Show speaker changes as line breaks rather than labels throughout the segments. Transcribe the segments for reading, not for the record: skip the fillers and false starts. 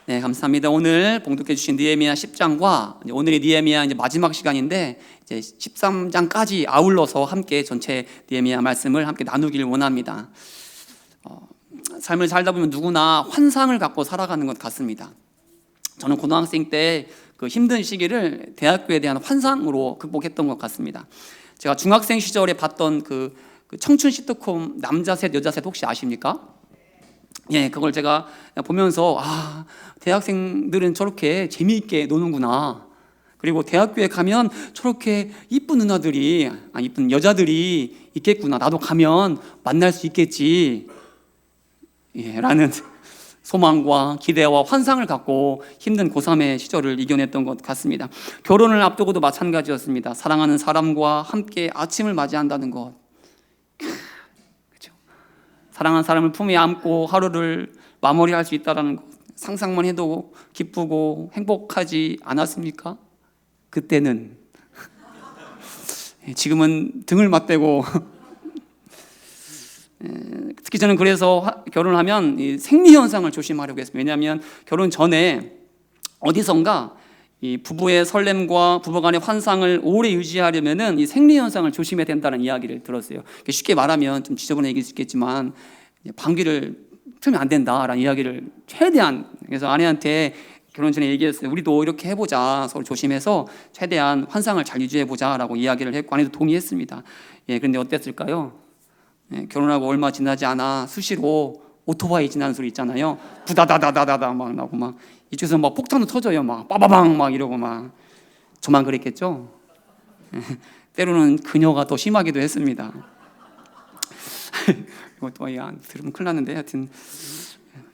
네, 감사합니다. 오늘 봉독해 주신 느헤미야 10장과 오늘의 느헤미야 이제 마지막 시간인데 이제 13장까지 아울러서 함께 전체 느헤미야 말씀을 함께 나누길 원합니다. 삶을 살다 보면 누구나 환상을 갖고 살아가는 것 같습니다. 저는 고등학생 때 그 힘든 시기를 대학교에 대한 환상으로 극복했던 것 같습니다. 제가 중학생 시절에 봤던 그 청춘 시트콤 남자셋 여자셋 혹시 아십니까? 예, 그걸 제가 보면서 대학생들은 저렇게 재미있게 노는구나. 그리고 대학교에 가면 저렇게 이쁜 누나들이, 이쁜 여자들이 있겠구나. 나도 가면 만날 수 있겠지. 예, 라는 소망과 기대와 환상을 갖고 힘든 고3의 시절을 이겨냈던 것 같습니다. 결혼을 앞두고도 마찬가지였습니다. 사랑하는 사람과 함께 아침을 맞이한다는 것. 그렇죠? 사랑하는 사람을 품에 안고 하루를 마무리할 수 있다는 것, 상상만 해도 기쁘고 행복하지 않았습니까? 그때는. 지금은 등을 맞대고 특히 저는 그래서 결혼을 하면 이 생리현상을 조심하려고 했습니다. 왜냐하면 결혼 전에 어디선가 이 부부의 설렘과 부부간의 환상을 오래 유지하려면은 이 생리현상을 조심해야 된다는 이야기를 들었어요. 쉽게 말하면 좀 지저분한 얘기일 수 있겠지만 방귀를 틀면 안 된다라는 이야기를 최대한, 그래서 아내한테 결혼 전에 얘기했어요. 우리도 이렇게 해보자. 서로 조심해서 최대한 환상을 잘 유지해보자라고 이야기를 했고 아내도 동의했습니다. 예, 그런데 어땠을까요? 예, 결혼하고 얼마 지나지 않아 수시로 오토바이 지나는 소리 있잖아요. 부다다다다다다 막 나고 막 이쪽에서 막 폭탄도 터져요. 막 빠바방 막 이러고 막. 저만 그랬겠죠? 예, 때로는 그녀가 더 심하기도 했습니다. 이것도 들으면 큰일 났는데 하여튼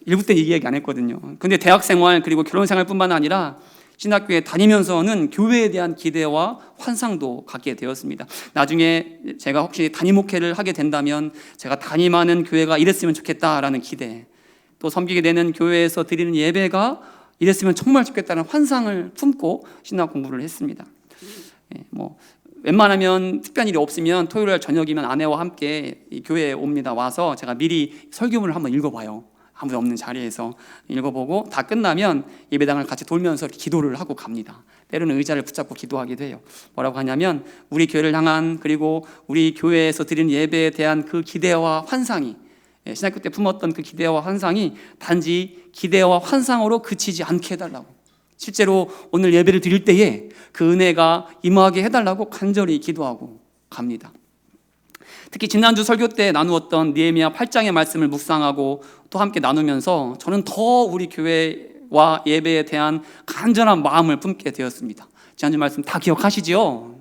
일부 때 이 얘기 안 했거든요. 근데 대학 생활 그리고 결혼 생활뿐만 아니라 신학교에 다니면서는 교회에 대한 기대와 환상도 갖게 되었습니다. 나중에 제가 혹시 담임 목회를 하게 된다면 제가 담임하는 교회가 이랬으면 좋겠다라는 기대, 또 섬기게 되는 교회에서 드리는 예배가 이랬으면 정말 좋겠다는 환상을 품고 신학 공부를 했습니다. 웬만하면 특별한 일이 없으면 토요일 저녁이면 아내와 함께 이 교회에 옵니다. 와서 제가 미리 설교문을 한번 읽어봐요. 아무도 없는 자리에서 읽어보고 다 끝나면 예배당을 같이 돌면서 기도를 하고 갑니다. 때로는 의자를 붙잡고 기도하기도 해요. 뭐라고 하냐면 우리 교회를 향한, 그리고 우리 교회에서 드리는 예배에 대한 그 기대와 환상이, 신학교 때 품었던 그 기대와 환상이 단지 기대와 환상으로 그치지 않게 해달라고, 실제로 오늘 예배를 드릴 때에 그 은혜가 임하게 해달라고 간절히 기도하고 갑니다. 특히 지난주 설교 때 나누었던 느헤미야 8장의 말씀을 묵상하고 또 함께 나누면서 저는 더 우리 교회와 예배에 대한 간절한 마음을 품게 되었습니다. 지난주 말씀 다 기억하시죠?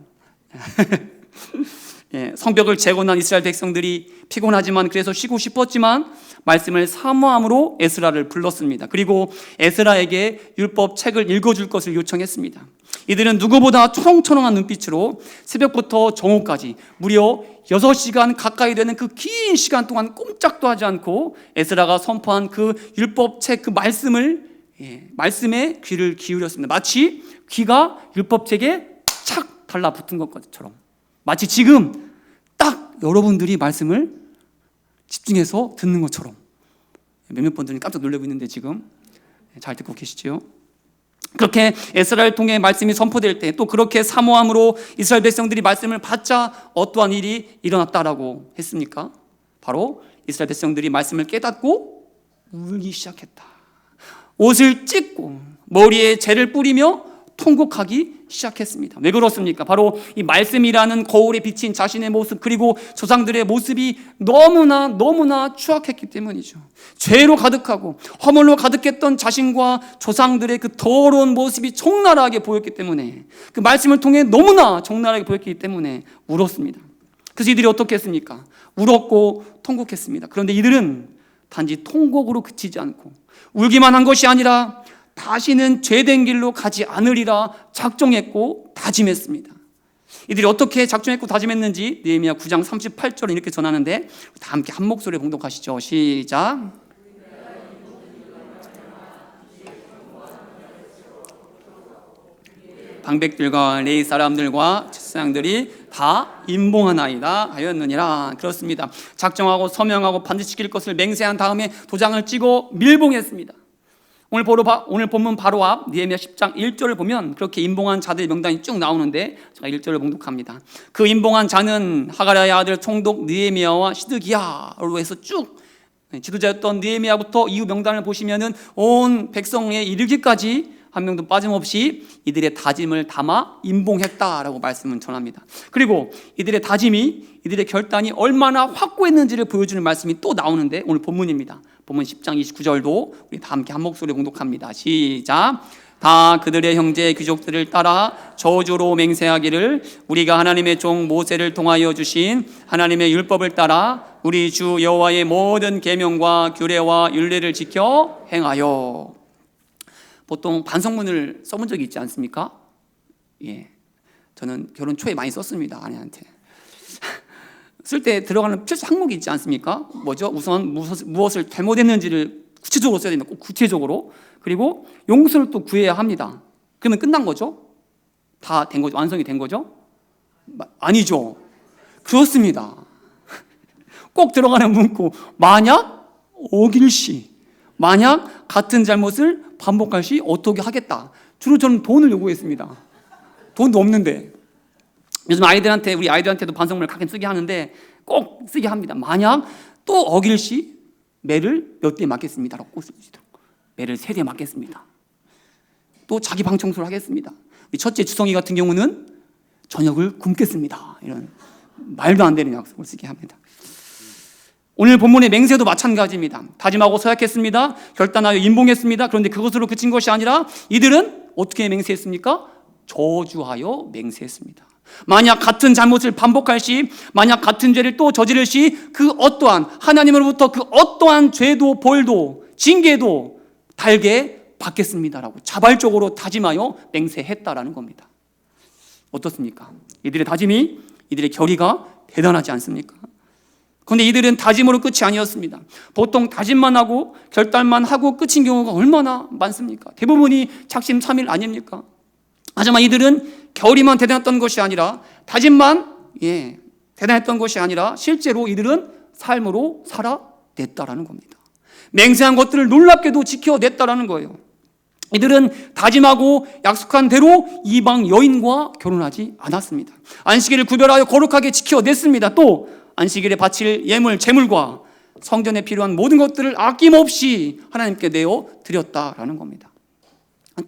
예, 성벽을 재건한 이스라엘 백성들이 피곤하지만 그래서 쉬고 싶었지만 말씀을 사모함으로 에스라를 불렀습니다. 그리고 에스라에게 율법 책을 읽어줄 것을 요청했습니다. 이들은 누구보다 초롱초롱한 눈빛으로 새벽부터 정오까지 무려 6시간 가까이 되는 그 긴 시간 동안 꼼짝도 하지 않고 에스라가 선포한 그 율법 책 그 말씀에 귀를 기울였습니다. 마치 귀가 율법 책에 착 달라붙은 것처럼, 마치 지금 딱 여러분들이 말씀을 집중해서 듣는 것처럼. 몇몇 분들이 깜짝 놀라고 있는데 지금 잘 듣고 계시죠? 그렇게 에스라를 통해 말씀이 선포될 때 또 그렇게 사모함으로 이스라엘 백성들이 말씀을 받자 어떠한 일이 일어났다라고 했습니까? 바로 이스라엘 백성들이 말씀을 깨닫고 울기 시작했다. 옷을 찢고 머리에 재를 뿌리며 통곡하기 시작했습니다. 왜 그렇습니까? 바로 이 말씀이라는 거울에 비친 자신의 모습, 그리고 조상들의 모습이 너무나 추악했기 때문이죠. 죄로 가득하고 허물로 가득했던 자신과 조상들의 그 더러운 모습이 적나라하게 보였기 때문에, 그 말씀을 통해 너무나 적나라하게 보였기 때문에 울었습니다. 그래서 이들이 어떻게 했습니까? 울었고 통곡했습니다. 그런데 이들은 단지 통곡으로 그치지 않고 울기만 한 것이 아니라 다시는 죄된 길로 가지 않으리라 작정했고 다짐했습니다. 이들이 어떻게 작정했고 다짐했는지 느헤미야 9장 38절은 이렇게 전하는데 다 함께 한 목소리에 봉독하시죠. 시작. 방백들과 레위 사람들과 제사장들이 다 임봉하나이다 하였느니라. 그렇습니다. 작정하고 서명하고 반드시 지킬 것을 맹세한 다음에 도장을 찍어 밀봉했습니다. 오늘 본문 바로 앞 느헤미야 10장 1절을 보면 그렇게 임봉한 자들의 명단이 쭉 나오는데 제가 1절을 봉독합니다. 그 임봉한 자는 하가랴의 아들 총독 느헤미야와 시드기야로 해서 쭉 지도자였던 느헤미야부터 이후 명단을 보시면은 온 백성에 이르기까지 한 명도 빠짐없이 이들의 다짐을 담아 임봉했다라고 말씀을 전합니다. 그리고 이들의 다짐이, 이들의 결단이 얼마나 확고했는지를 보여주는 말씀이 또 나오는데 오늘 본문입니다. 본문 10장 29절도 우리 다 함께 한 목소리로 봉독합니다. 시작. 다 그들의 형제 귀족들을 따라 저주로 맹세하기를 우리가 하나님의 종 모세를 통하여 주신 하나님의 율법을 따라 우리 주 여호와의 모든 계명과 규례와 율례를 지켜 행하여. 보통 반성문을 써본 적이 있지 않습니까? 예, 저는 결혼 초에 많이 썼습니다. 아내한테 쓸 때 들어가는 필수 항목이 있지 않습니까? 뭐죠? 우선 무엇을 잘못했는지를 구체적으로 써야 됩니다. 꼭 구체적으로. 그리고 용서를 또 구해야 합니다. 그러면 끝난 거죠? 다 된 거죠? 완성이 된 거죠? 아니죠. 그렇습니다. 꼭 들어가는 문구, 만약 어길시, 만약 같은 잘못을 반복할 시 어떻게 하겠다. 주로 저는 돈을 요구했습니다. 돈도 없는데. 요즘 우리 아이들한테도 반성문을 가끔 쓰게 하는데 꼭 쓰게 합니다. 만약 또 어길 시 매를 몇 대 맞겠습니다라고 꼭 쓰시더라고요. 매를 3대 맞겠습니다. 또 자기 방 청소를 하겠습니다. 우리 첫째 주성이 같은 경우는 저녁을 굶겠습니다. 이런 말도 안 되는 약속을 쓰게 합니다. 오늘 본문의 맹세도 마찬가지입니다. 다짐하고 서약했습니다. 결단하여 임봉했습니다. 그런데 그것으로 그친 것이 아니라 이들은 어떻게 맹세했습니까? 저주하여 맹세했습니다. 만약 같은 잘못을 반복할 시, 만약 같은 죄를 또 저지를 시 그 어떠한 하나님으로부터 그 어떠한 죄도 벌도 징계도 달게 받겠습니다라고 자발적으로 다짐하여 맹세했다라는 겁니다. 어떻습니까? 이들의 다짐이, 이들의 결의가 대단하지 않습니까? 그런데 이들은 다짐으로 끝이 아니었습니다. 보통 다짐만 하고 결단만 하고 끝인 경우가 얼마나 많습니까? 대부분이 작심삼일 아닙니까? 하지만 이들은 결의만 대단했던 것이 아니라 다짐만 대단했던 것이 아니라 실제로 이들은 삶으로 살아냈다라는 겁니다. 맹세한 것들을 놀랍게도 지켜냈다라는 거예요. 이들은 다짐하고 약속한 대로 이방 여인과 결혼하지 않았습니다. 안식일을 구별하여 거룩하게 지켜냈습니다. 또 안식일에 바칠 예물, 제물과 성전에 필요한 모든 것들을 아낌없이 하나님께 내어 드렸다라는 겁니다.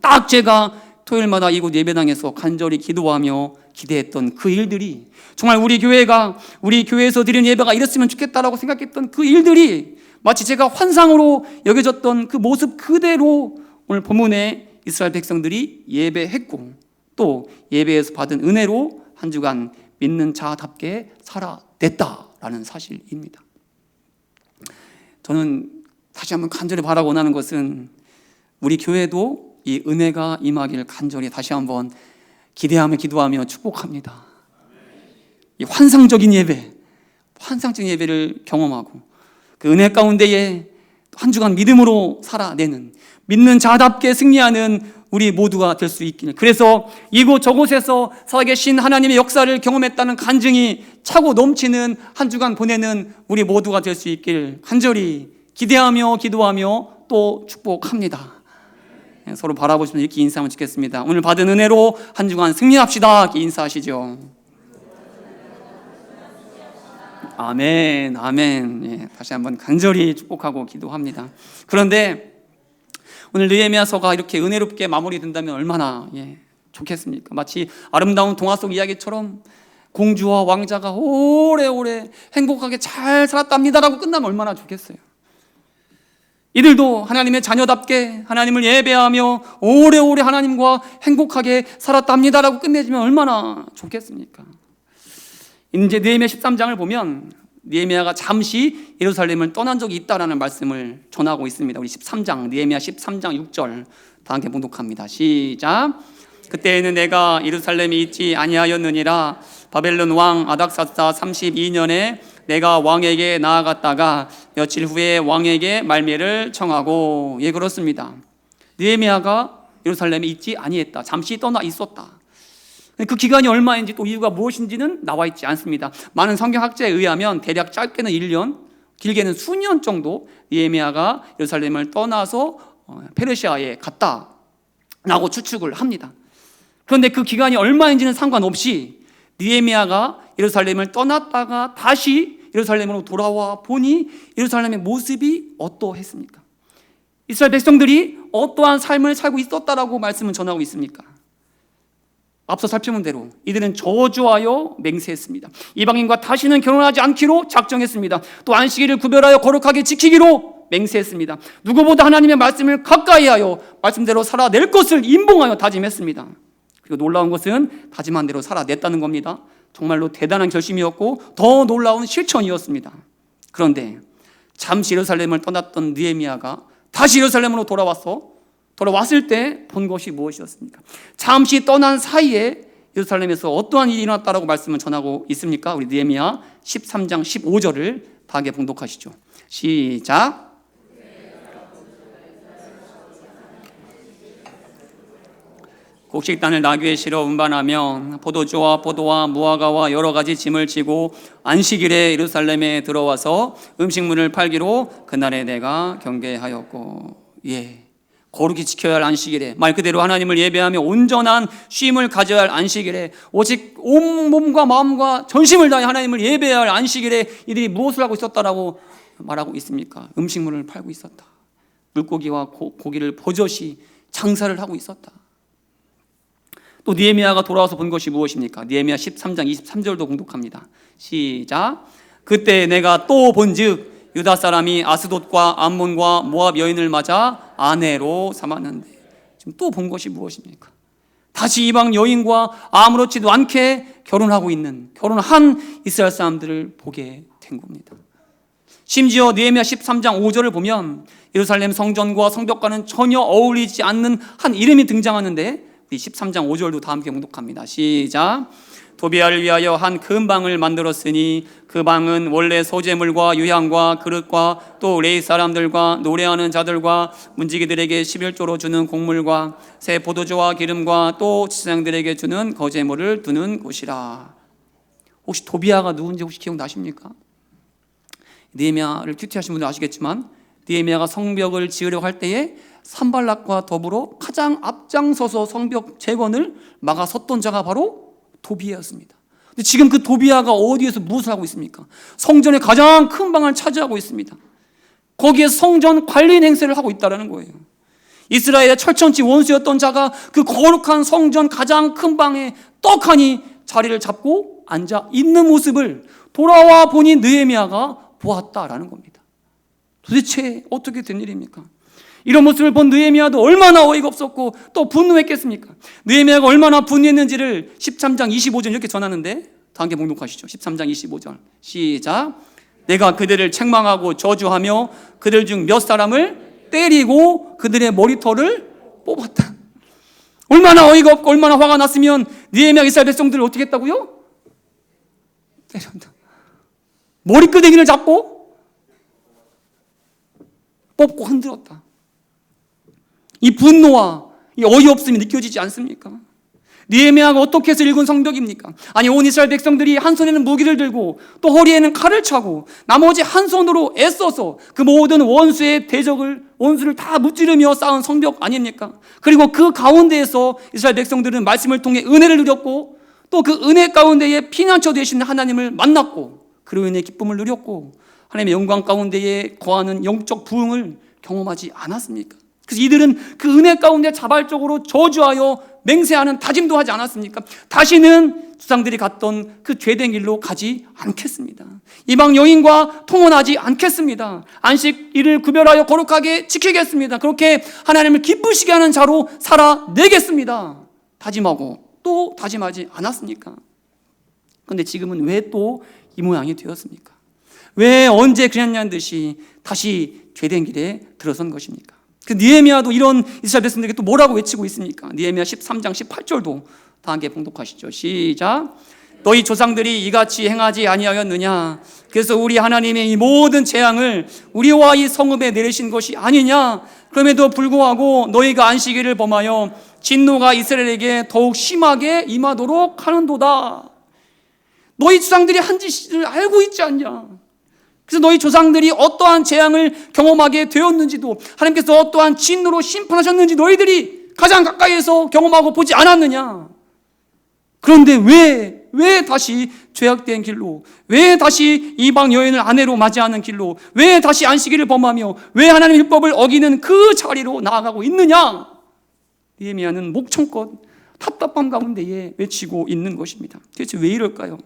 딱 제가 토요일마다 이곳 예배당에서 간절히 기도하며 기대했던 그 일들이, 정말 우리 교회에서 드리는 예배가 이랬으면 좋겠다라고 생각했던 그 일들이 마치 제가 환상으로 여겨졌던 그 모습 그대로 오늘 본문에 이스라엘 백성들이 예배했고 또 예배에서 받은 은혜로 한 주간 믿는 자답게 살아냈다라는 사실입니다. 저는 다시 한번 간절히 바라고 원하는 것은 우리 교회도 이 은혜가 임하기를 간절히 다시 한번 기대하며 기도하며 축복합니다. 이 환상적인 예배를 경험하고 그 은혜 가운데에 한 주간 믿음으로 살아내는, 믿는 자답게 승리하는 우리 모두가 될 수 있기를, 그래서 이곳 저곳에서 살아계신 하나님의 역사를 경험했다는 간증이 차고 넘치는 한 주간 보내는 우리 모두가 될 수 있기를 간절히 기대하며 기도하며 또 축복합니다. 서로 바라보시면 이렇게 인사하면 좋겠습니다. 오늘 받은 은혜로 한 주간 승리합시다. 이렇게 인사하시죠. 아멘, 아멘. 다시 한번 간절히 축복하고 기도합니다. 그런데 오늘 느헤미야서가 이렇게 은혜롭게 마무리된다면 얼마나 좋겠습니까? 마치 아름다운 동화 속 이야기처럼 공주와 왕자가 오래오래 행복하게 잘 살았답니다라고 끝나면 얼마나 좋겠어요. 이들도 하나님의 자녀답게 하나님을 예배하며 오래오래 하나님과 행복하게 살았답니다라고 끝내주면 얼마나 좋겠습니까? 이제 느헤미야 13장을 보면 느헤미야가 잠시 예루살렘을 떠난 적이 있다라는 말씀을 전하고 있습니다. 우리 13장, 느헤미야 13장 6절 다 함께 봉독합니다. 시작. 그때에는 내가 예루살렘에 있지 아니하였느니라. 바벨론 왕 아닥사스 32년에 내가 왕에게 나아갔다가 며칠 후에 왕에게 말미를 청하고. 그렇습니다. 느헤미야가 예루살렘에 있지 아니했다. 잠시 떠나 있었다. 그 기간이 얼마인지 또 이유가 무엇인지는 나와 있지 않습니다. 많은 성경학자에 의하면 대략 짧게는 1년, 길게는 수년 정도 느헤미야가 예루살렘을 떠나서 페르시아에 갔다라고 추측을 합니다. 그런데 그 기간이 얼마인지는 상관없이 느헤미야가 예루살렘을 떠났다가 다시 예루살렘으로 돌아와 보니 예루살렘의 모습이 어떠했습니까? 이스라엘 백성들이 어떠한 삶을 살고 있었다라고 말씀은 전하고 있습니까? 앞서 살펴본 대로 이들은 저주하여 맹세했습니다. 이방인과 다시는 결혼하지 않기로 작정했습니다. 또 안식일을 구별하여 거룩하게 지키기로 맹세했습니다. 누구보다 하나님의 말씀을 가까이하여 말씀대로 살아낼 것을 임봉하여 다짐했습니다. 그리고 놀라운 것은 다짐한 대로 살아냈다는 겁니다. 정말로 대단한 결심이었고 더 놀라운 실천이었습니다. 그런데 잠시 예루살렘을 떠났던 느헤미야가 다시 예루살렘으로 돌아왔을 때 본 것이 무엇이었습니까? 잠시 떠난 사이에 예루살렘에서 어떠한 일이 일어났다라고 말씀을 전하고 있습니까? 우리 느헤미야 13장 15절을 다 함께 봉독하시죠. 시작. 곡식단을 나귀에 실어 운반하며 포도주와 포도와 무화과와 여러 가지 짐을 지고 안식일에 예루살렘에 들어와서 음식물을 팔기로 그날에 내가 경계하였고, 거룩히 지켜야 할 안식일에, 말 그대로 하나님을 예배하며 온전한 쉼을 가져야 할 안식일에, 오직 온 몸과 마음과 전심을 다해 하나님을 예배해야 할 안식일에 이들이 무엇을 하고 있었다라고 말하고 있습니까? 음식물을 팔고 있었다. 물고기와 고기를 버젓이 장사를 하고 있었다. 또 느헤미야가 돌아와서 본 것이 무엇입니까? 느헤미야 13장 23절도 공독합니다. 시작. 그때 내가 또 본즉 유다 사람이 아스돗과 암몬과 모압 여인을 맞아 아내로 삼았는데, 지금 또 본 것이 무엇입니까? 다시 이방 여인과 아무렇지도 않게 결혼한 이스라엘 사람들을 보게 된 겁니다. 심지어 느헤미야 13장 5절을 보면 예루살렘 성전과 성벽과는 전혀 어울리지 않는 한 이름이 등장하는데, 13장 5절도 다 함께 봉독합니다. 시작. 도비아를 위하여 한 큰 방을 만들었으니 그 방은 원래 소재물과 유향과 그릇과 또 레위 사람들과 노래하는 자들과 문지기들에게 11조로 주는 곡물과 새 포도주와 기름과 또 지상들에게 주는 거제물을 두는 곳이라. 혹시 도비아가 누군지 혹시 기억나십니까? 느헤미야를 큐티하신 분들 아시겠지만 느헤미야가 성벽을 지으려고 할 때에 산발락과 더불어 가장 앞장서서 성벽 재건을 막아섰던 자가 바로 도비아였습니다. 근데 지금 그 도비아가 어디에서 무엇을 하고 있습니까? 성전의 가장 큰 방을 차지하고 있습니다. 거기에 성전 관리인 행세를 하고 있다는 거예요. 이스라엘의 철천지 원수였던 자가 그 거룩한 성전 가장 큰 방에 떡하니 자리를 잡고 앉아 있는 모습을 돌아와 보니 느헤미야가 보았다라는 겁니다. 도대체 어떻게 된 일입니까? 이런 모습을 본 느헤미야도 얼마나 어이가 없었고 또 분노했겠습니까? 느헤미야가 얼마나 분노했는지를 13장 25절 이렇게 전하는데, 다 함께 봉독하시죠. 13장 25절 시작. 내가 그들을 책망하고 저주하며 그들 중 몇 사람을 때리고 그들의 머리털을 뽑았다. 얼마나 어이가 없고 얼마나 화가 났으면 느헤미야가 이스라엘 백성들을 어떻게 했다고요? 때렸다. 머리끄댕이를 잡고 뽑고 흔들었다. 이 분노와 이 어이없음이 느껴지지 않습니까? 느헤미야가 어떻게 해서 일군 성벽입니까? 아니, 온 이스라엘 백성들이 한 손에는 무기를 들고 또 허리에는 칼을 차고 나머지 한 손으로 애써서 그 모든 원수의 원수를 다 무찌르며 쌓은 성벽 아닙니까? 그리고 그 가운데에서 이스라엘 백성들은 말씀을 통해 은혜를 누렸고 또 그 은혜 가운데에 피난처 되시는 하나님을 만났고 그로 인해 기쁨을 누렸고 하나님의 영광 가운데에 거하는 영적 부흥을 경험하지 않았습니까? 그래서 이들은 그 은혜 가운데 자발적으로 저주하여 맹세하는 다짐도 하지 않았습니까? 다시는 조상들이 갔던 그 죄된 길로 가지 않겠습니다. 이방 여인과 통혼하지 않겠습니다. 안식일을 구별하여 거룩하게 지키겠습니다. 그렇게 하나님을 기쁘시게 하는 자로 살아내겠습니다. 다짐하고 또 다짐하지 않았습니까? 그런데 지금은 왜 또 이 모양이 되었습니까? 왜 언제 그랬냐는 듯이 다시 죄된 길에 들어선 것입니까? 그 느헤미야도 이런 이스라엘 백성들에게 또 뭐라고 외치고 있습니까? 느헤미야 13장 18절도 다 함께 봉독하시죠. 시작. 너희 조상들이 이같이 행하지 아니하였느냐? 그래서 우리 하나님의 이 모든 재앙을 우리와 이 성읍에 내리신 것이 아니냐? 그럼에도 불구하고 너희가 안식일을 범하여 진노가 이스라엘에게 더욱 심하게 임하도록 하는도다. 너희 조상들이 한 짓을 알고 있지 않냐? 그래서 너희 조상들이 어떠한 재앙을 경험하게 되었는지도, 하나님께서 어떠한 진노로 심판하셨는지 너희들이 가장 가까이에서 경험하고 보지 않았느냐. 그런데 왜 다시 죄악된 길로, 왜 다시 이방 여인을 아내로 맞이하는 길로, 왜 다시 안식일을 범하며 왜 하나님의 율법을 어기는 그 자리로 나아가고 있느냐. 느헤미야는 목청껏 답답함 가운데에 외치고 있는 것입니다. 도대체 왜 이럴까요?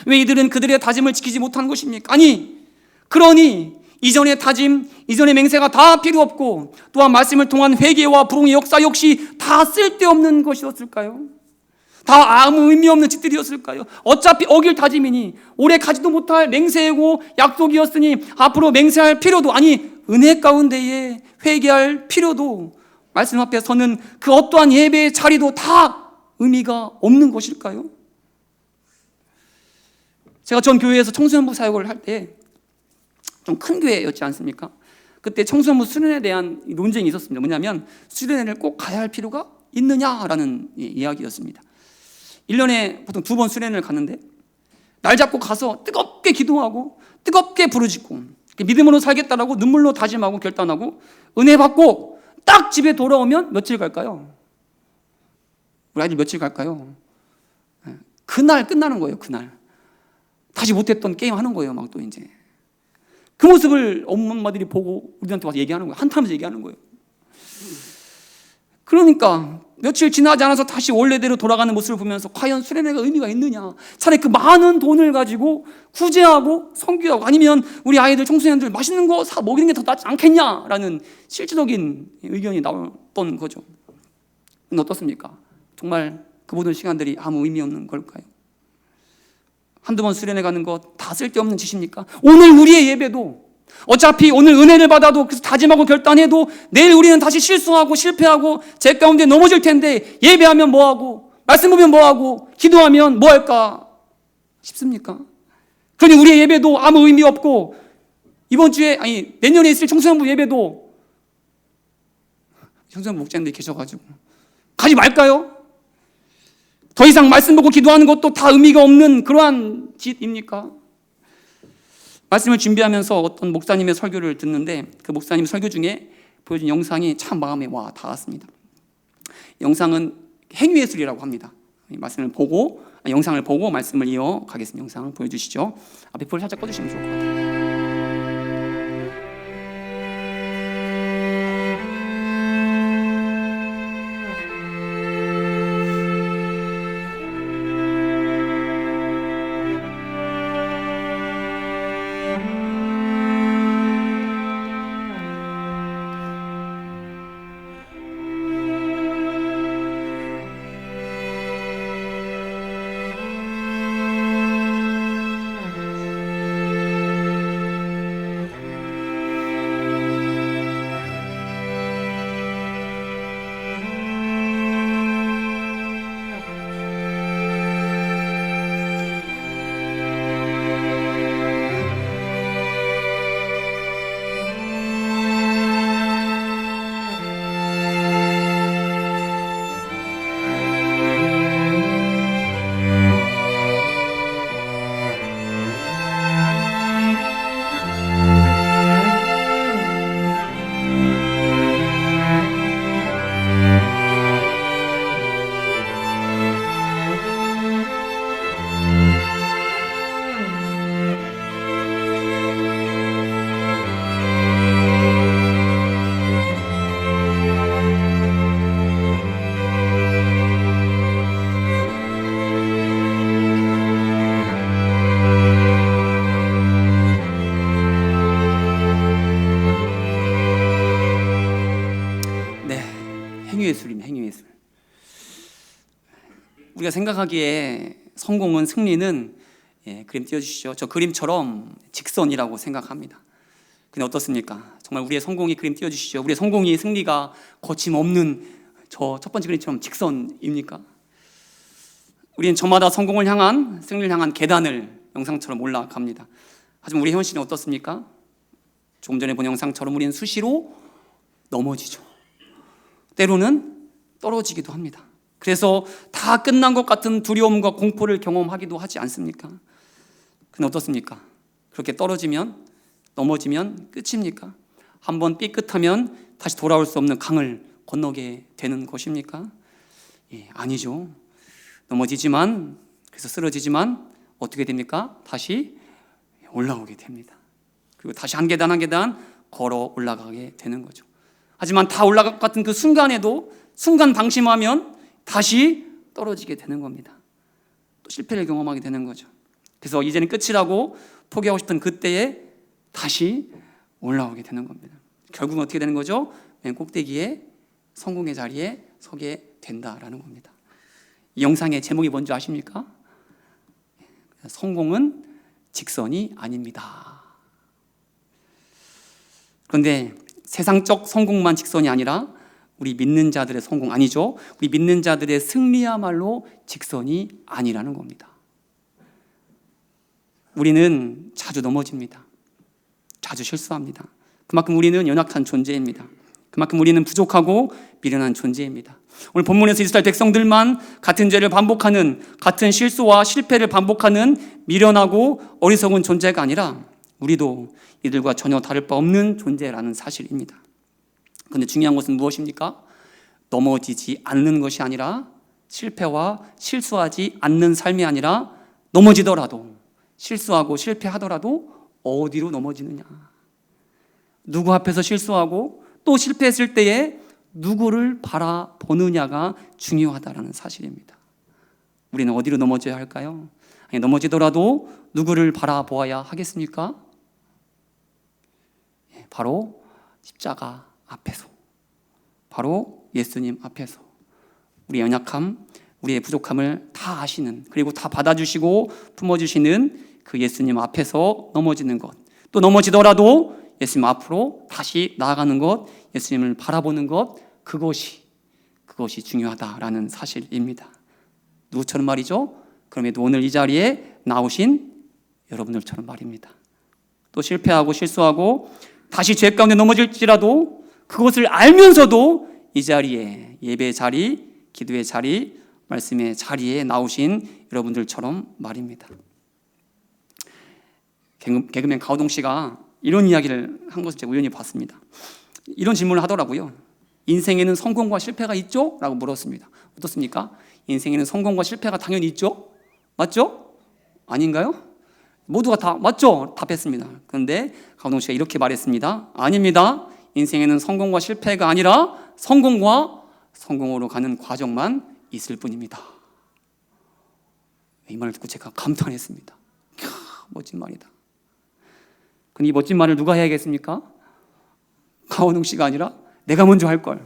왜 이들은 그들의 다짐을 지키지 못한 것입니까? 아니, 그러니 이전의 다짐, 이전의 맹세가 다 필요 없고, 또한 말씀을 통한 회개와 부흥의 역사 역시 다 쓸데없는 것이었을까요? 다 아무 의미 없는 짓들이었을까요? 어차피 어길 다짐이니, 오래 가지도 못할 맹세고 약속이었으니 앞으로 맹세할 필요도, 아니 은혜 가운데에 회개할 필요도, 말씀 앞에 서는 그 어떠한 예배의 자리도 다 의미가 없는 것일까요? 제가 전 교회에서 청소년부 사역을 할 때, 좀 큰 교회였지 않습니까? 그때 청소년부 수련회에 대한 논쟁이 있었습니다. 뭐냐면 수련회를 꼭 가야 할 필요가 있느냐라는 이야기였습니다. 1년에 보통 2번 수련회를 갔는데, 날 잡고 가서 뜨겁게 기도하고 뜨겁게 부르짖고 믿음으로 살겠다라고 눈물로 다짐하고 결단하고 은혜 받고 딱 집에 돌아오면 며칠 갈까요? 우리 아이들 며칠 갈까요? 그날 끝나는 거예요. 그날 다시 못했던 게임 하는 거예요. 막 또 이제 그 모습을 엄마들이 보고 우리한테 와서 얘기하는 거예요. 한탄하면서 얘기하는 거예요. 그러니까 며칠 지나지 않아서 다시 원래대로 돌아가는 모습을 보면서 과연 수련회가 의미가 있느냐. 차라리 그 많은 돈을 가지고 구제하고 선교하고, 아니면 우리 아이들 청소년들 맛있는 거 사 먹이는 게 더 낫지 않겠냐라는 실질적인 의견이 나왔던 거죠. 근데 어떻습니까? 정말 그 모든 시간들이 아무 의미 없는 걸까요? 한두 번 수련회 가는 거 다 쓸데없는 짓입니까? 오늘 우리의 예배도 어차피 오늘 은혜를 받아도, 그래서 다짐하고 결단해도 내일 우리는 다시 실수하고 실패하고 제 가운데 넘어질 텐데, 예배하면 뭐하고 말씀 보면 뭐하고 기도하면 뭐할까 싶습니까? 그러니 우리의 예배도 아무 의미 없고, 이번 주에, 아니 내년에 있을 청소년부 예배도 청소년부 목장님들이 계셔가지고 가지 말까요? 더 이상 말씀 보고 기도하는 것도 다 의미가 없는 그러한 짓입니까? 말씀을 준비하면서 어떤 목사님의 설교를 듣는데, 그 목사님 설교 중에 보여준 영상이 참 마음에 와 닿았습니다. 영상은 행위예술이라고 합니다. 말씀을 보고, 영상을 보고 말씀을 이어가겠습니다. 영상 보여주시죠. 앞에 불 살짝 꺼주시면 좋을 것 같아요. 행위예술입니다. 행위예술. 우리가 생각하기에 성공은, 승리는, 그림 띄워주시죠. 저 그림처럼 직선이라고 생각합니다. 근데 어떻습니까? 정말 우리의 성공이, 그림 띄워주시죠. 우리의 성공이, 승리가 거침없는 저 첫 번째 그림처럼 직선입니까? 우리는 저마다 성공을 향한, 승리를 향한 계단을 영상처럼 올라갑니다. 하지만 우리 현실은 어떻습니까? 조금 전에 본 영상처럼 우리는 수시로 넘어지죠. 때로는 떨어지기도 합니다. 그래서 다 끝난 것 같은 두려움과 공포를 경험하기도 하지 않습니까? 근데 어떻습니까? 그렇게 떨어지면, 넘어지면 끝입니까? 한번 삐끗하면 다시 돌아올 수 없는 강을 건너게 되는 것입니까? 아니죠. 넘어지지만, 그래서 쓰러지지만 어떻게 됩니까? 다시 올라오게 됩니다. 그리고 다시 한 계단 한 계단 걸어 올라가게 되는 거죠. 하지만 다 올라갔던 그 순간에도 순간 방심하면 다시 떨어지게 되는 겁니다. 또 실패를 경험하게 되는 거죠. 그래서 이제는 끝이라고 포기하고 싶은 그때에 다시 올라오게 되는 겁니다. 결국은 어떻게 되는 거죠? 맨 꼭대기에 성공의 자리에 서게 된다라는 겁니다. 이 영상의 제목이 뭔지 아십니까? 성공은 직선이 아닙니다. 그런데 세상적 성공만 직선이 아니라 우리 믿는 자들의 성공 아니죠. 우리 믿는 자들의 승리야말로 직선이 아니라는 겁니다. 우리는 자주 넘어집니다. 자주 실수합니다. 그만큼 우리는 연약한 존재입니다. 그만큼 우리는 부족하고 미련한 존재입니다. 오늘 본문에서 이스라엘 백성들만 같은 죄를 반복하는, 같은 실수와 실패를 반복하는 미련하고 어리석은 존재가 아니라 우리도 이들과 전혀 다를 바 없는 존재라는 사실입니다. 그런데 중요한 것은 무엇입니까? 넘어지지 않는 것이 아니라, 실패와 실수하지 않는 삶이 아니라, 넘어지더라도, 실수하고 실패하더라도 어디로 넘어지느냐, 누구 앞에서 실수하고 또 실패했을 때에 누구를 바라보느냐가 중요하다는 사실입니다. 우리는 어디로 넘어져야 할까요? 아니, 넘어지더라도 누구를 바라보아야 하겠습니까? 바로 십자가 앞에서, 바로 예수님 앞에서 우리의 연약함, 우리의 부족함을 다 아시는, 그리고 다 받아주시고 품어주시는 그 예수님 앞에서 넘어지는 것, 또 넘어지더라도 예수님 앞으로 다시 나아가는 것, 예수님을 바라보는 것, 그것이 중요하다라는 사실입니다. 누구처럼 말이죠? 그럼에도 오늘 이 자리에 나오신 여러분들처럼 말입니다. 또 실패하고 실수하고 다시 죄 가운데 넘어질지라도 그것을 알면서도 이 자리에, 예배의 자리, 기도의 자리, 말씀의 자리에 나오신 여러분들처럼 말입니다. 개그맨 가오동 씨가 이런 이야기를 한 것을 제가 우연히 봤습니다. 이런 질문을 하더라고요. 인생에는 성공과 실패가 있죠? 라고 물었습니다. 어떻습니까? 인생에는 성공과 실패가 당연히 있죠? 맞죠? 아닌가요? 모두가 다 맞죠? 답했습니다. 그런데 가오동 씨가 이렇게 말했습니다. 아닙니다. 인생에는 성공과 실패가 아니라 성공과 성공으로 가는 과정만 있을 뿐입니다. 이 말을 듣고 제가 감탄했습니다. 멋진 말이다. 근데 이 멋진 말을 누가 해야겠습니까? 가오동 씨가 아니라 내가 먼저 할 걸.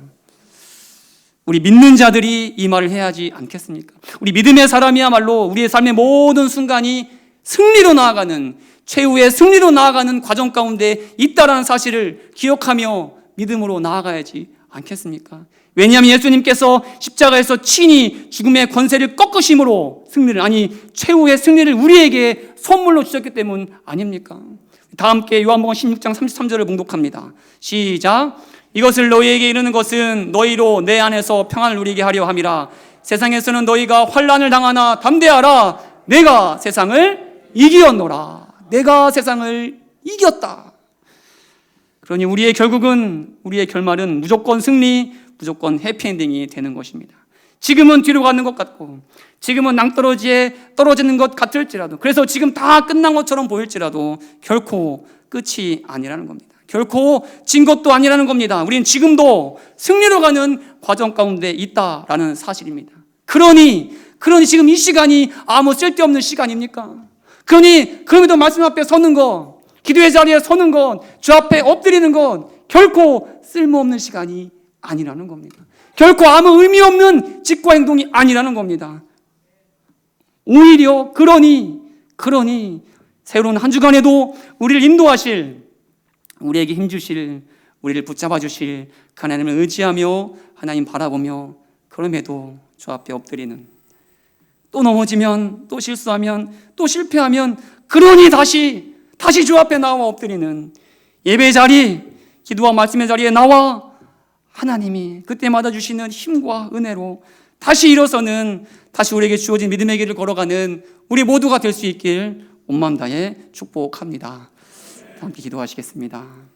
우리 믿는 자들이 이 말을 해야지 않겠습니까? 우리 믿음의 사람이야말로 우리의 삶의 모든 순간이 승리로 나아가는, 최후의 승리로 나아가는 과정 가운데 있다라는 사실을 기억하며 믿음으로 나아가야지 않겠습니까? 왜냐하면 예수님께서 십자가에서 친히 죽음의 권세를 꺾으심으로 승리를, 아니 최후의 승리를 우리에게 선물로 주셨기 때문 아닙니까? 다 함께 요한복음 16장 33절을 봉독합니다. 시작. 이것을 너희에게 이르는 것은 너희로 내 안에서 평안을 누리게 하려 함이라. 세상에서는 너희가 환난을 당하나 담대하라. 내가 세상을 이기었노라. 내가 세상을 이겼다. 그러니 우리의 결국은, 우리의 결말은 무조건 승리, 무조건 해피엔딩이 되는 것입니다. 지금은 뒤로 가는 것 같고, 지금은 낭떠러지에 떨어지는 것 같을지라도, 그래서 지금 다 끝난 것처럼 보일지라도 결코 끝이 아니라는 겁니다. 결코 진 것도 아니라는 겁니다. 우리는 지금도 승리로 가는 과정 가운데 있다라는 사실입니다. 그러니 지금 이 시간이 아무 쓸데없는 시간입니까? 그럼에도 말씀 앞에 서는 것, 기도의 자리에 서는 것, 주 앞에 엎드리는 것, 결코 쓸모없는 시간이 아니라는 겁니다. 결코 아무 의미 없는 직과 행동이 아니라는 겁니다. 오히려 그러니 새로운 한 주간에도 우리를 인도하실, 우리에게 힘주실, 우리를 붙잡아 주실 그 하나님을 의지하며 하나님 바라보며, 그럼에도 주 앞에 엎드리는, 또 넘어지면, 또 실수하면, 또 실패하면 그러니 다시 주 앞에 나와 엎드리는 예배의 자리, 기도와 말씀의 자리에 나와 하나님이 그때마다 주시는 힘과 은혜로 다시 일어서는, 다시 우리에게 주어진 믿음의 길을 걸어가는 우리 모두가 될 수 있길 온 마음 다해 축복합니다. 함께 기도하시겠습니다.